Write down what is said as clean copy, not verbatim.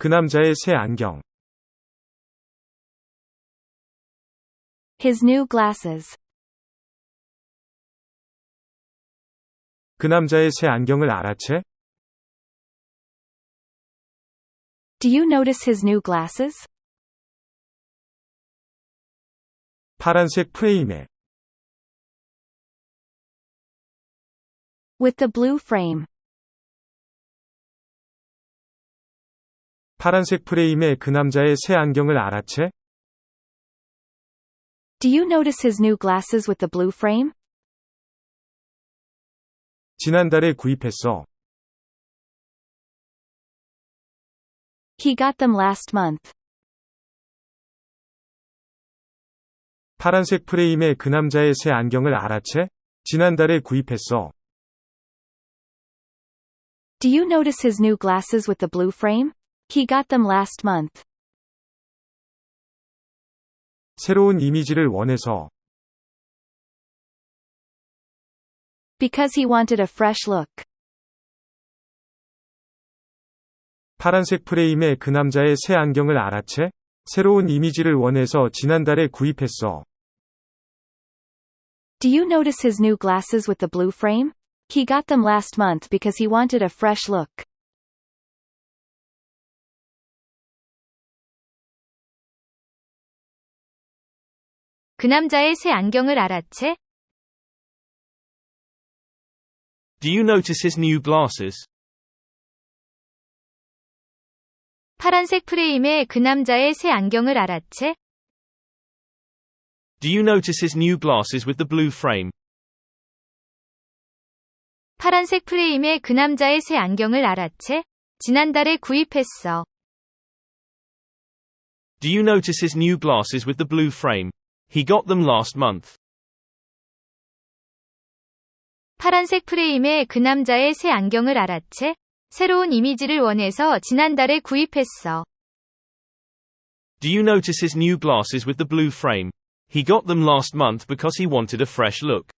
그남자의 새 안경. His new glasses. 그남자의 새 안경을 알아채? Do you notice his new glasses? 파란색 프레임의. With the blue frame. 파란색 프레임의 그남자의 새 안경을 알아채? Do you notice his new glasses with the blue frame? 지난달에 구입했어. He got them last month. 파란색 프레임의 그남자의 새 안경을 알아채? 지난달에 구입했어. Do you notice his new glasses with the blue frame? He got them last month. 새로운 이미지를 원해서. Because he wanted a fresh look. 파란색 프레임의 그남자의 새 안경을 알아채? 새로운 이미지를 원해서 지난달에 구입했어. Do you notice his new glasses with the blue frame? He got them last month because he wanted a fresh look. 그남자의 새 안경을 알아채? Do you notice his new glasses? 파란색 프레임의 그남자의 새 안경을 알아채? Do you notice his new glasses with the blue frame? 파란색 프레임의 그남자의 새 안경을 알아채? 지난달에 구입했어. Do you notice his new glasses with the blue frame? He got them last month. 파란색 프레임의 그남자의 새 안경을 알아채? 새로운 이미지를 원해서 지난달에 구입했어. Do you notice his new glasses with the blue frame? He got them last month because he wanted a fresh look.